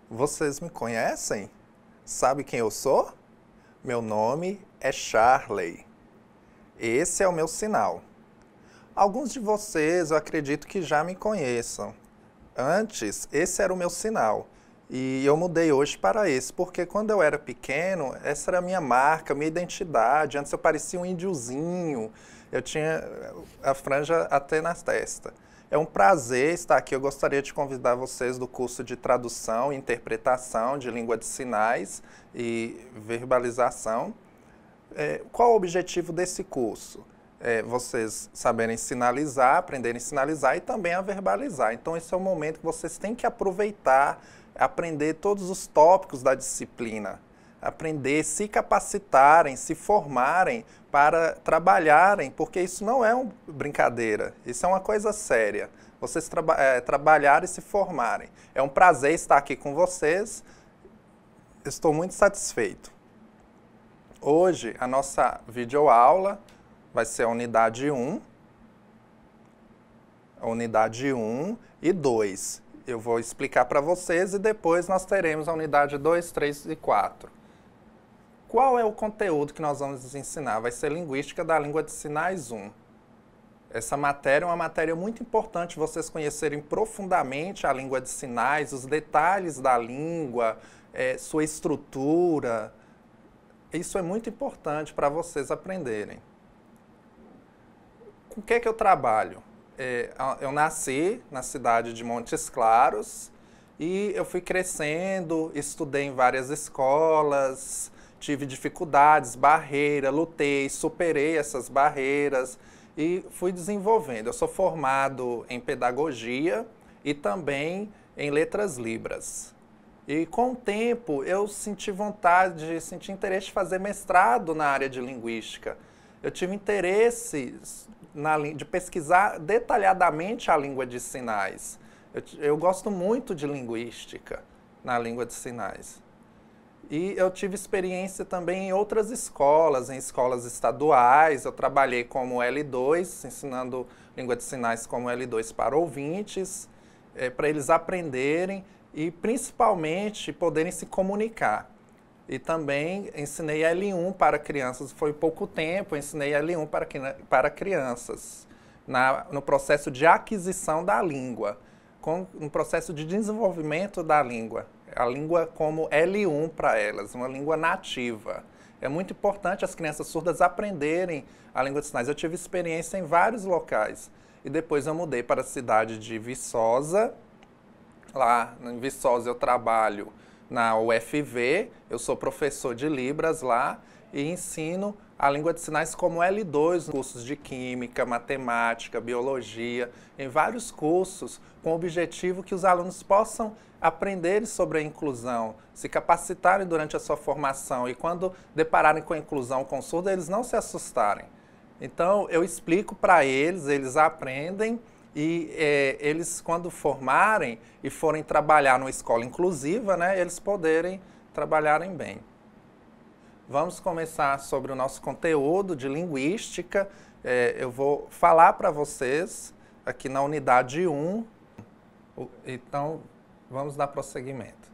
Vocês me conhecem? Sabe quem eu sou? Meu nome é Charley. Esse é o meu sinal. Alguns de vocês eu acredito que já me conheçam. Antes, esse era o meu sinal. E eu mudei hoje para esse, porque quando eu era pequeno, essa era a minha marca, minha identidade. Antes eu parecia um índiozinho, eu tinha a franja até na testa. É um prazer estar aqui. Eu gostaria de convidar vocês do curso de tradução e interpretação de língua de sinais e verbalização. Qual o objetivo desse curso? Vocês saberem sinalizar, aprenderem a sinalizar e também a verbalizar. Então, esse é o momento que vocês têm que aproveitar, aprender todos os tópicos da disciplina, aprender, se capacitarem, se formarem para trabalharem, porque isso não é uma brincadeira, isso é uma coisa séria. Vocês trabalharem e se formarem. É um prazer estar aqui com vocês, estou muito satisfeito. Hoje, a nossa videoaula vai ser a unidade 1, e 2. Eu vou explicar para vocês e depois nós teremos a unidade 2, 3 e 4. Qual é o conteúdo que nós vamos ensinar? Vai ser Linguística da Língua de Sinais 1. Essa matéria é uma matéria muito importante vocês conhecerem profundamente a língua de sinais, os detalhes da língua, sua estrutura. Isso é muito importante para vocês aprenderem. Com o que é que eu trabalho? Eu nasci na cidade de Montes Claros e eu fui crescendo, estudei em várias escolas, tive dificuldades, barreiras, lutei, superei essas barreiras e fui desenvolvendo. Eu sou formado em pedagogia e também em letras libras. E com o tempo eu senti vontade, senti interesse de fazer mestrado na área de linguística. Eu tive interesse de pesquisar detalhadamente a língua de sinais. Eu gosto muito de linguística na língua de sinais. E eu tive experiência também em outras escolas, em escolas estaduais. Eu trabalhei como L2, ensinando língua de sinais como L2 para ouvintes, para eles aprenderem e principalmente poderem se comunicar. E também ensinei L1 para crianças, foi pouco tempo, ensinei L1 para crianças, no processo de aquisição da língua, no processo de desenvolvimento da língua, a língua como L1 para elas, uma língua nativa. É muito importante as crianças surdas aprenderem a língua de sinais. Eu tive experiência em vários locais e depois eu mudei para a cidade de Viçosa. Lá em Viçosa eu trabalho na UFV, eu sou professor de Libras lá e ensino a língua de sinais como L2, cursos de Química, Matemática, Biologia, em vários cursos, com o objetivo que os alunos possam aprender sobre a inclusão, se capacitarem durante a sua formação e quando depararem com a inclusão com surdo, eles não se assustarem. Então, eu explico para eles, eles aprendem, e eles, quando formarem e forem trabalhar numa escola inclusiva, né, eles poderem trabalharem bem. Vamos começar sobre o nosso conteúdo de linguística. Eu vou falar para vocês aqui na unidade 1. Então, vamos dar prosseguimento.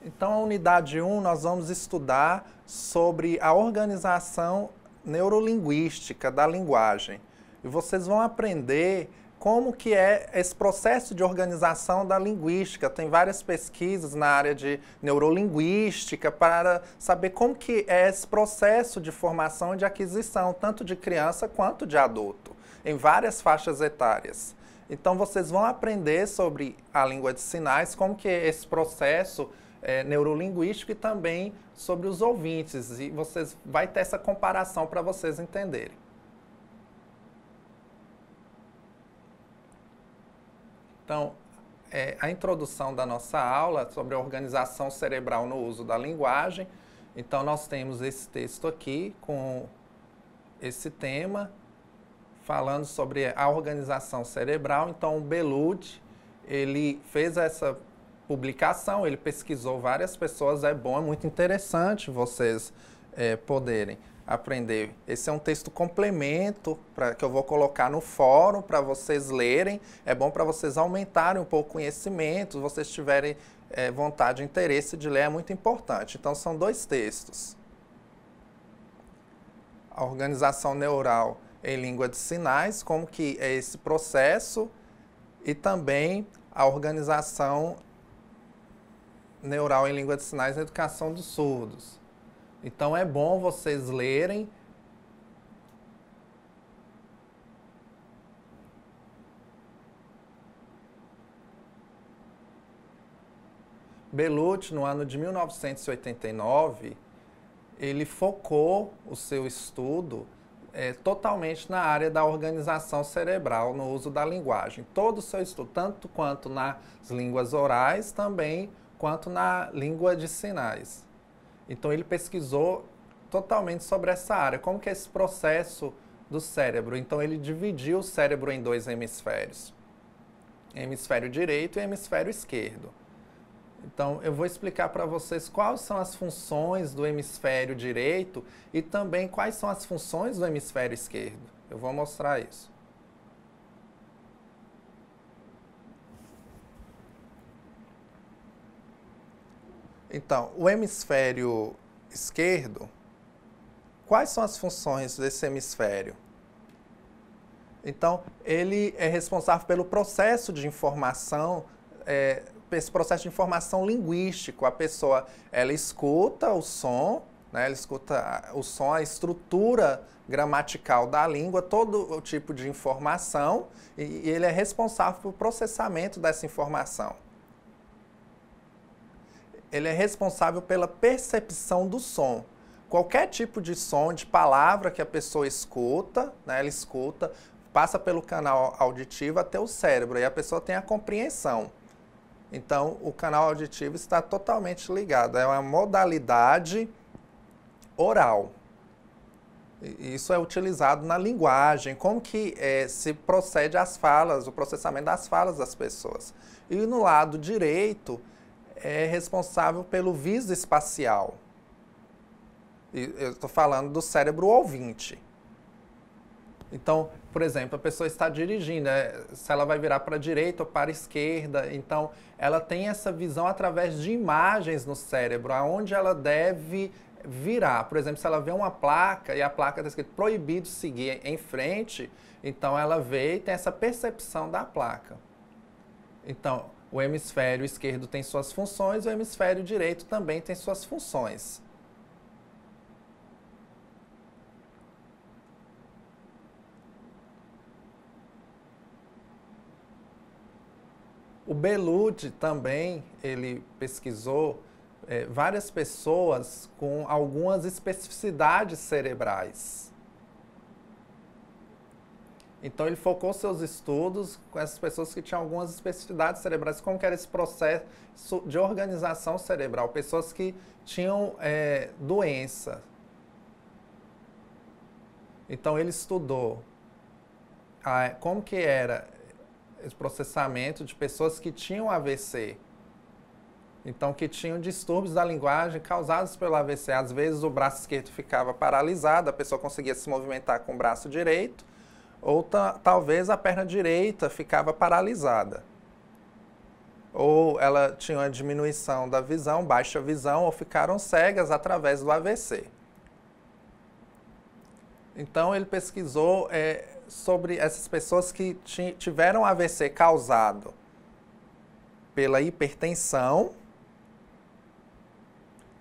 Então, a unidade 1, nós vamos estudar sobre a organização neurolinguística da linguagem. E vocês vão aprender como que é esse processo de organização da linguística. Tem várias pesquisas na área de neurolinguística para saber como que é esse processo de formação e de aquisição, tanto de criança quanto de adulto, em várias faixas etárias. Então, vocês vão aprender sobre a língua de sinais, como que é esse processo neurolinguístico e também sobre os ouvintes. E vocês vai ter essa comparação para vocês entenderem. Então, a introdução da nossa aula sobre a organização cerebral no uso da linguagem. Então, nós temos esse texto aqui com esse tema, falando sobre a organização cerebral. Então, o Belud, ele fez essa publicação, ele pesquisou várias pessoas, é bom, é muito interessante vocês poderem aprender. Esse é um texto complemento que eu vou colocar no fórum para vocês lerem. É bom para vocês aumentarem um pouco o conhecimento, se vocês tiverem vontade e interesse de ler, é muito importante. Então, são 2 textos. A organização neural em língua de sinais, como que é esse processo, e também a organização neural em língua de sinais na educação dos surdos. Então é bom vocês lerem. Belucci, no ano de 1989, ele focou o seu estudo totalmente na área da organização cerebral, no uso da linguagem. Todo o seu estudo, tanto quanto nas línguas orais, também quanto na língua de sinais. Então ele pesquisou totalmente sobre essa área, como que é esse processo do cérebro. Então ele dividiu o cérebro em 2 hemisférios, hemisfério direito e hemisfério esquerdo. Então eu vou explicar para vocês quais são as funções do hemisfério direito e também quais são as funções do hemisfério esquerdo. Eu vou mostrar isso. Então, o hemisfério esquerdo, quais são as funções desse hemisfério? Então, ele é responsável pelo processo de informação, esse processo de informação linguístico. A pessoa, ela escuta o som, né, ela escuta o som, a estrutura gramatical da língua, todo o tipo de informação, e ele é responsável pelo processamento dessa informação. Ele é responsável pela percepção do som. Qualquer tipo de som, de palavra que a pessoa escuta, né, ela escuta, passa pelo canal auditivo até o cérebro, e a pessoa tem a compreensão. Então, o canal auditivo está totalmente ligado, é uma modalidade oral. E isso é utilizado na linguagem, como que se procede às falas, o processamento das falas das pessoas. E no lado direito, é responsável pelo viso espacial. Eu estou falando do cérebro ouvinte. Então, por exemplo, a pessoa está dirigindo, se ela vai virar para a direita ou para a esquerda, então ela tem essa visão através de imagens no cérebro, aonde ela deve virar. Por exemplo, se ela vê uma placa e a placa está escrito proibido seguir em frente, então ela vê e tem essa percepção da placa. Então, o hemisfério esquerdo tem suas funções, o hemisfério direito também tem suas funções. O Belucci também, ele pesquisou várias pessoas com algumas especificidades cerebrais. Então ele focou seus estudos com essas pessoas que tinham algumas especificidades cerebrais, como que era esse processo de organização cerebral, pessoas que tinham doença. Então ele estudou como que era esse processamento de pessoas que tinham AVC. Então, que tinham distúrbios da linguagem causados pelo AVC. Às vezes o braço esquerdo ficava paralisado, a pessoa conseguia se movimentar com o braço direito, ou talvez a perna direita ficava paralisada. Ou ela tinha uma diminuição da visão, baixa visão, ou ficaram cegas através do AVC. Então ele pesquisou sobre essas pessoas que tiveram AVC causado pela hipertensão,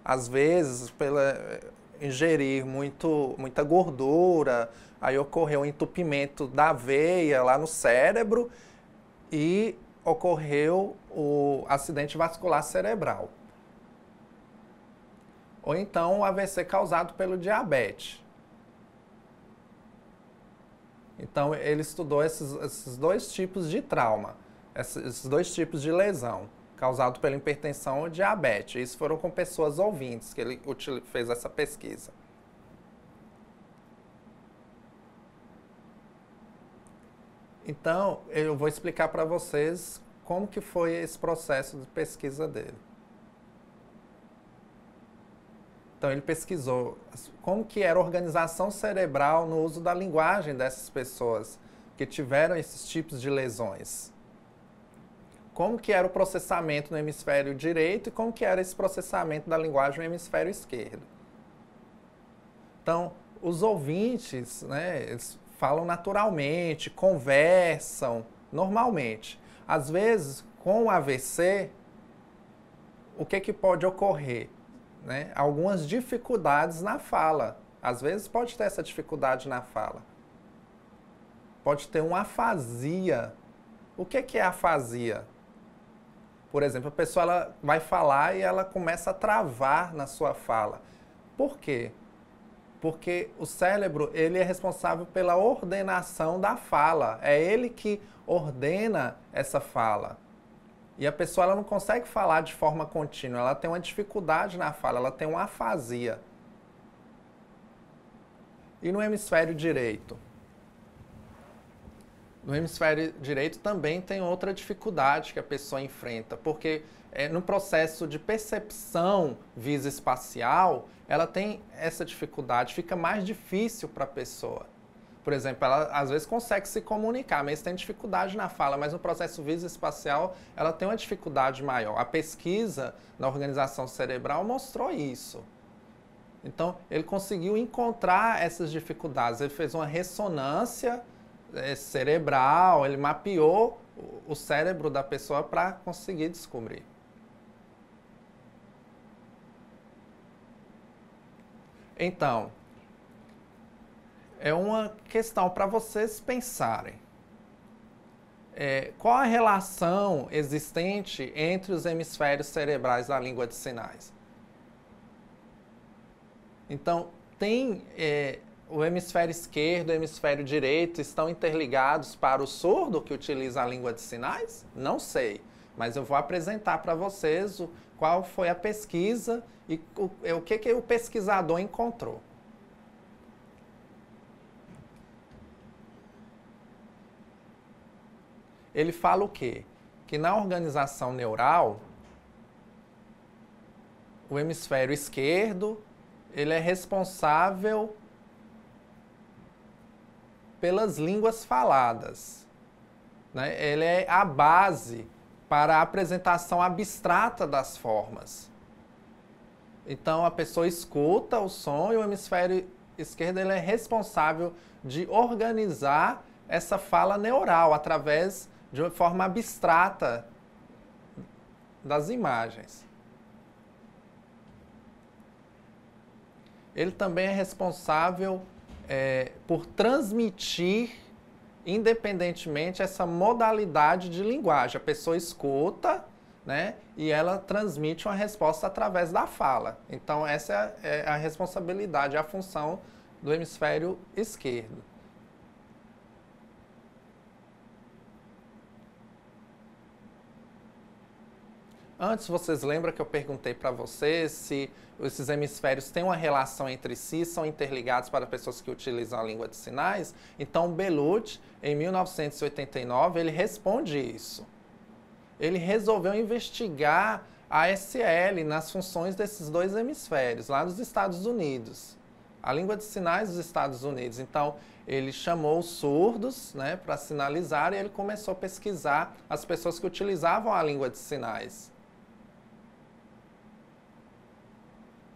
às vezes pela ingerir muita gordura, aí ocorreu um entupimento da veia lá no cérebro e ocorreu o acidente vascular cerebral. Ou então o AVC causado pelo diabetes. Então ele estudou esses 2 tipos de trauma, esses 2 tipos de lesão, causado pela hipertensão e diabetes. Isso foram com pessoas ouvintes que ele fez essa pesquisa. Então, eu vou explicar para vocês como que foi esse processo de pesquisa dele. Então ele pesquisou como que era a organização cerebral no uso da linguagem dessas pessoas que tiveram esses tipos de lesões. Como que era o processamento no hemisfério direito e como que era esse processamento da linguagem no hemisfério esquerdo. Então, os ouvintes, né, eles falam naturalmente, conversam normalmente. Às vezes, com o AVC, o que pode ocorrer? Né? Algumas dificuldades na fala. Às vezes pode ter essa dificuldade na fala. Pode ter uma afasia. O que é afasia? Por exemplo, a pessoa ela vai falar e ela começa a travar na sua fala. Por quê? Porque o cérebro ele é responsável pela ordenação da fala. É ele que ordena essa fala. E a pessoa ela não consegue falar de forma contínua, ela tem uma dificuldade na fala, ela tem uma afasia. E no hemisfério direito? No hemisfério direito também tem outra dificuldade que a pessoa enfrenta, porque no processo de percepção visoespacial, ela tem essa dificuldade, fica mais difícil para a pessoa. Por exemplo, ela às vezes consegue se comunicar, mas tem dificuldade na fala, mas no processo visoespacial ela tem uma dificuldade maior. A pesquisa na organização cerebral mostrou isso. Então, ele conseguiu encontrar essas dificuldades, ele fez uma ressonância cerebral, ele mapeou o cérebro da pessoa para conseguir descobrir. Então, é uma questão para vocês pensarem. Qual a relação existente entre os hemisférios cerebrais da língua de sinais? Então, o hemisfério esquerdo e o hemisfério direito estão interligados para o surdo que utiliza a língua de sinais? Não sei, mas eu vou apresentar para vocês qual foi a pesquisa e o que o pesquisador encontrou. Ele fala o quê? Que na organização neural, o hemisfério esquerdo ele é responsável pelas línguas faladas. Né? Ele é a base para a apresentação abstrata das formas. Então, a pessoa escuta o som e o hemisfério esquerdo ele é responsável de organizar essa fala neural através de uma forma abstrata das imagens. Ele também é responsável por transmitir independentemente essa modalidade de linguagem. A pessoa escuta, né, e ela transmite uma resposta através da fala. Então, essa é a responsabilidade, a função do hemisfério esquerdo. Antes, vocês lembram que eu perguntei para vocês se esses hemisférios têm uma relação entre si, são interligados para pessoas que utilizam a língua de sinais? Então, Belucci, em 1989, ele responde isso. Ele resolveu investigar a ASL nas funções desses dois hemisférios, lá nos Estados Unidos. A língua de sinais dos Estados Unidos. Então, ele chamou os surdos, né, para sinalizar e ele começou a pesquisar as pessoas que utilizavam a língua de sinais.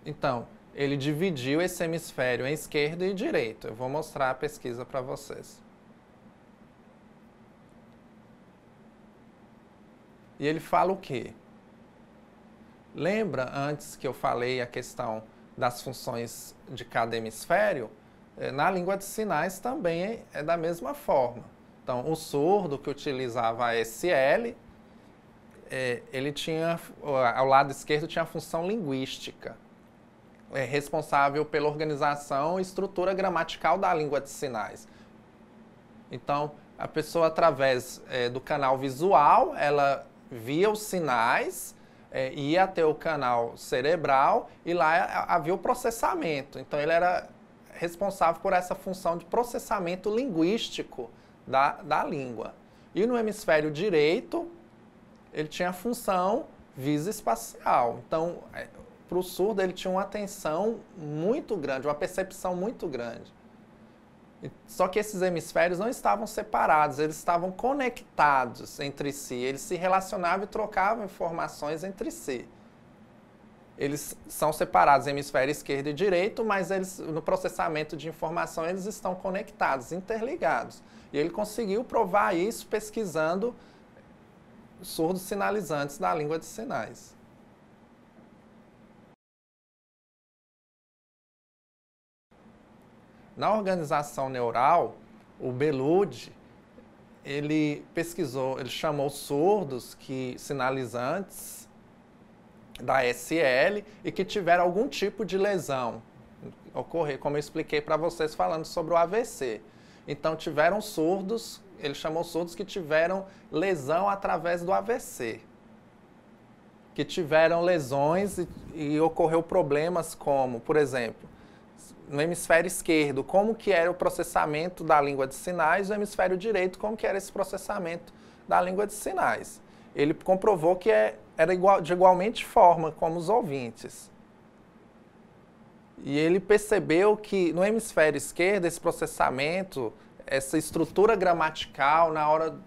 Então, ele dividiu esse hemisfério em esquerdo e direito. Eu vou mostrar a pesquisa para vocês. E ele fala o quê? Lembra antes que eu falei a questão das funções de cada hemisfério? Na língua de sinais também é da mesma forma. Então, o surdo que utilizava a SL, ele tinha, ao lado esquerdo, tinha a função linguística. Responsável pela organização e estrutura gramatical da língua de sinais. Então, a pessoa, através do canal visual, ela via os sinais, ia até o canal cerebral e lá havia o processamento. Então, ele era responsável por essa função de processamento linguístico da língua. E no hemisfério direito, ele tinha a função visoespacial. Então, para o surdo ele tinha uma atenção muito grande, uma percepção muito grande. Só que esses hemisférios não estavam separados, eles estavam conectados entre si, eles se relacionavam e trocavam informações entre si. Eles são separados, hemisfério esquerdo e direito, mas eles, no processamento de informação eles estão conectados, interligados. E ele conseguiu provar isso pesquisando surdos sinalizantes da língua de sinais. Na organização neural, o Bellucci, ele pesquisou, ele chamou surdos sinalizantes da SL e que tiveram algum tipo de lesão ocorrer, como eu expliquei para vocês falando sobre o AVC. Então tiveram surdos, ele chamou surdos que tiveram lesão através do AVC, que tiveram lesões e ocorreu problemas como, por exemplo, no hemisfério esquerdo, como que era o processamento da língua de sinais, no hemisfério direito, como que era esse processamento da língua de sinais. Ele comprovou que era de igualmente forma como os ouvintes. E ele percebeu que no hemisfério esquerdo, esse processamento, essa estrutura gramatical na hora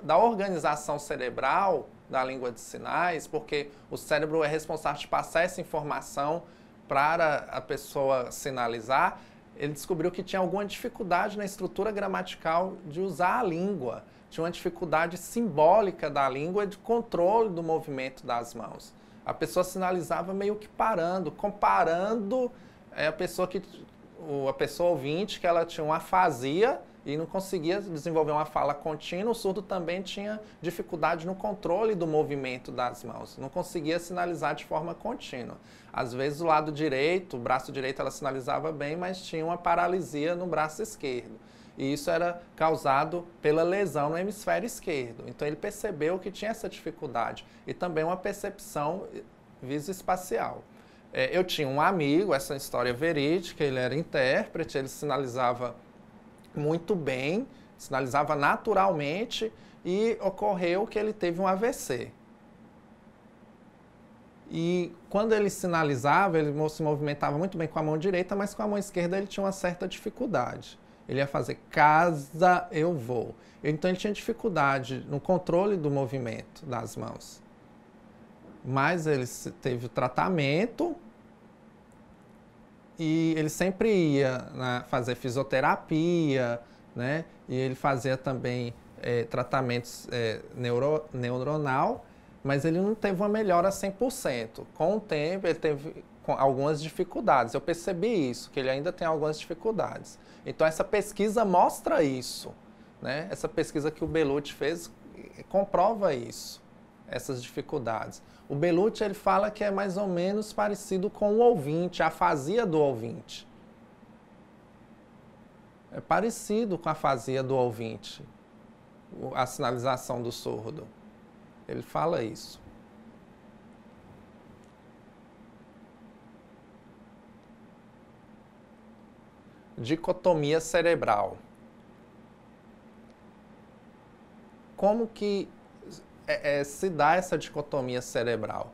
da organização cerebral da língua de sinais, porque o cérebro é responsável por passar essa informação para a pessoa sinalizar, ele descobriu que tinha alguma dificuldade na estrutura gramatical de usar a língua. Tinha uma dificuldade simbólica da língua de controle do movimento das mãos. A pessoa sinalizava meio que parando, comparando a pessoa ouvinte, que ela tinha uma afasia e não conseguia desenvolver uma fala contínua. O surdo também tinha dificuldade no controle do movimento das mãos, não conseguia sinalizar de forma contínua. Às vezes o lado direito, o braço direito ela sinalizava bem, mas tinha uma paralisia no braço esquerdo. E isso era causado pela lesão no hemisfério esquerdo. Então ele percebeu que tinha essa dificuldade e também uma percepção visoespacial. Eu tinha um amigo, essa história verídica, ele era intérprete, ele sinalizava muito bem, sinalizava naturalmente e ocorreu que ele teve um AVC. E quando ele sinalizava, ele se movimentava muito bem com a mão direita, mas com a mão esquerda ele tinha uma certa dificuldade. Ele ia fazer casa, eu vou. Então ele tinha dificuldade no controle do movimento das mãos. Mas ele teve o tratamento e ele sempre ia fazer fisioterapia, né? E ele fazia também tratamentos neuronal, mas ele não teve uma melhora 100%. Com o tempo, ele teve algumas dificuldades. Eu percebi isso, que ele ainda tem algumas dificuldades. Então, essa pesquisa mostra isso, né? Essa pesquisa que o Bellucci fez comprova isso, essas dificuldades. O Bellucci ele fala que é mais ou menos parecido com o ouvinte, a afasia do ouvinte. É parecido com a afasia do ouvinte, a sinalização do surdo. Ele fala isso. Dicotomia cerebral. Como que se dá essa dicotomia cerebral?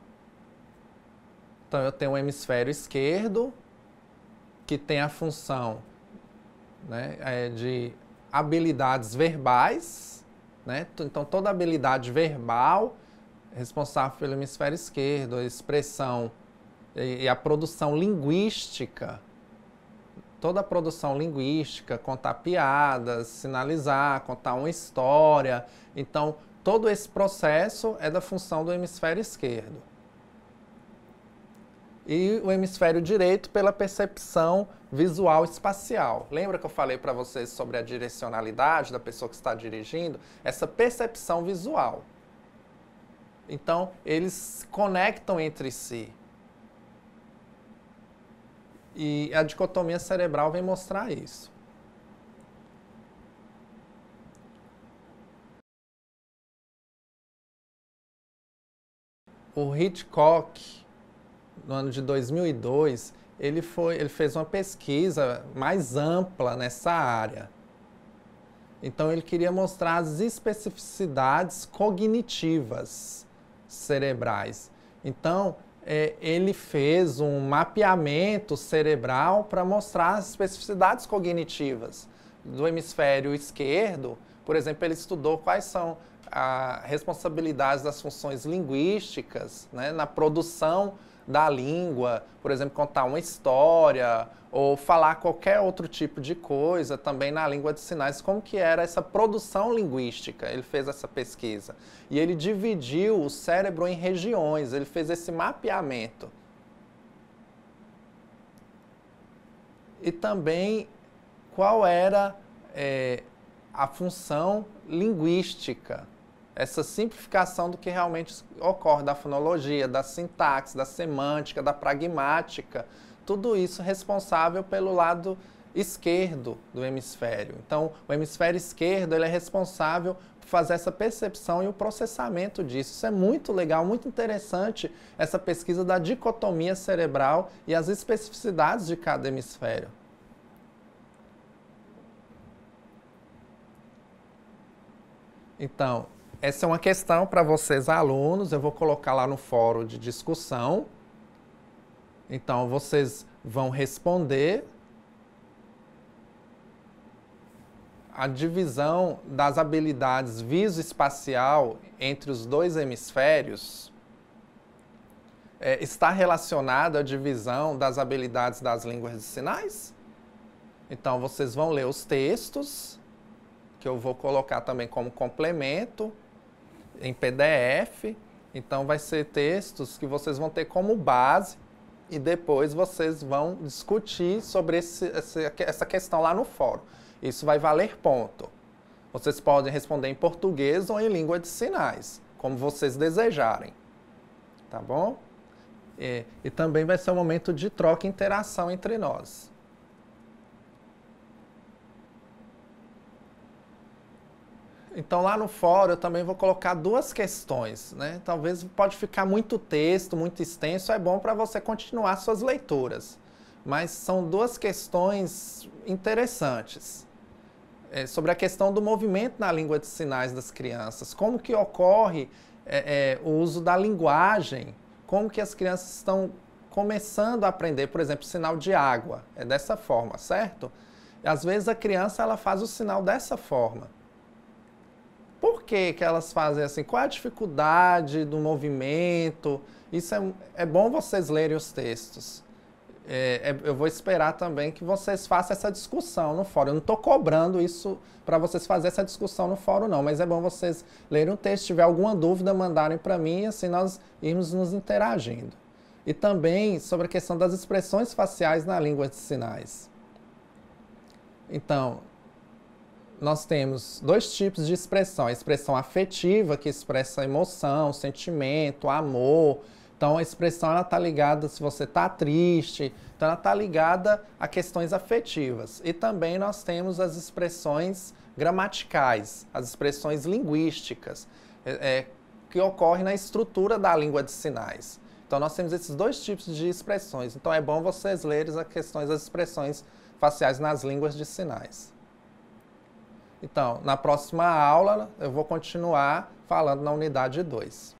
Então, eu tenho um hemisfério esquerdo que tem a função, né, de habilidades verbais, né? Então, toda habilidade verbal é responsável pelo hemisfério esquerdo, a expressão e a produção linguística. Toda a produção linguística, contar piadas, sinalizar, contar uma história. Então, todo esse processo é da função do hemisfério esquerdo. E o hemisfério direito pela percepção visual espacial. Lembra que eu falei para vocês sobre a direcionalidade da pessoa que está dirigindo? Essa percepção visual. Então, eles se conectam entre si. E a dicotomia cerebral vem mostrar isso. O Hitchcock, no ano de 2002, ele fez uma pesquisa mais ampla nessa área. Então, ele queria mostrar as especificidades cognitivas cerebrais. Então, ele fez um mapeamento cerebral para mostrar as especificidades cognitivas do hemisfério esquerdo. Por exemplo, ele estudou quais são as responsabilidades das funções linguísticas, né, na produção da língua, por exemplo, contar uma história ou falar qualquer outro tipo de coisa também na língua de sinais, como que era essa produção linguística. Ele fez essa pesquisa e ele dividiu o cérebro em regiões, ele fez esse mapeamento. E também qual era a função linguística, essa simplificação do que realmente ocorre, da fonologia, da sintaxe, da semântica, da pragmática, tudo isso responsável pelo lado esquerdo do hemisfério. Então, o hemisfério esquerdo ele é responsável por fazer essa percepção e o processamento disso. Isso é muito legal, muito interessante, essa pesquisa da dicotomia cerebral e as especificidades de cada hemisfério. Então, essa é uma questão para vocês, alunos, eu vou colocar lá no fórum de discussão. Então, vocês vão responder a divisão das habilidades visoespacial entre os dois hemisférios está relacionada à divisão das habilidades das línguas de sinais? Então, vocês vão ler os textos, que eu vou colocar também como complemento, em PDF. Então, vai ser textos que vocês vão ter como base e depois vocês vão discutir sobre essa questão lá no fórum. Isso vai valer ponto. Vocês podem responder em português ou em língua de sinais, como vocês desejarem. Tá bom? E também vai ser um momento de troca e interação entre nós. Então, lá no fórum, eu também vou colocar duas questões, né? Talvez pode ficar muito texto, muito extenso, é bom para você continuar suas leituras. Mas são duas questões interessantes. Sobre a questão do movimento na língua de sinais das crianças. Como que ocorre o uso da linguagem? Como que as crianças estão começando a aprender, por exemplo, sinal de água. É dessa forma, certo? E às vezes a criança ela faz o sinal dessa forma. Por que que elas fazem assim? Qual é a dificuldade do movimento? Isso é bom vocês lerem os textos. Eu vou esperar também que vocês façam essa discussão no fórum. Eu não estou cobrando isso para vocês fazerem essa discussão no fórum, não. Mas é bom vocês lerem o texto. Se tiver alguma dúvida, mandarem para mim e assim nós irmos nos interagindo. E também sobre a questão das expressões faciais na língua de sinais. Então, nós temos dois tipos de expressão. A expressão afetiva, que expressa emoção, sentimento, amor. Então, a expressão está ligada, se você está triste, então ela está ligada a questões afetivas. E também nós temos as expressões gramaticais, as expressões linguísticas, que ocorrem na estrutura da língua de sinais. Então, nós temos esses dois tipos de expressões. Então, é bom vocês lerem as questões das expressões faciais nas línguas de sinais. Então, na próxima aula, eu vou continuar falando na unidade 2.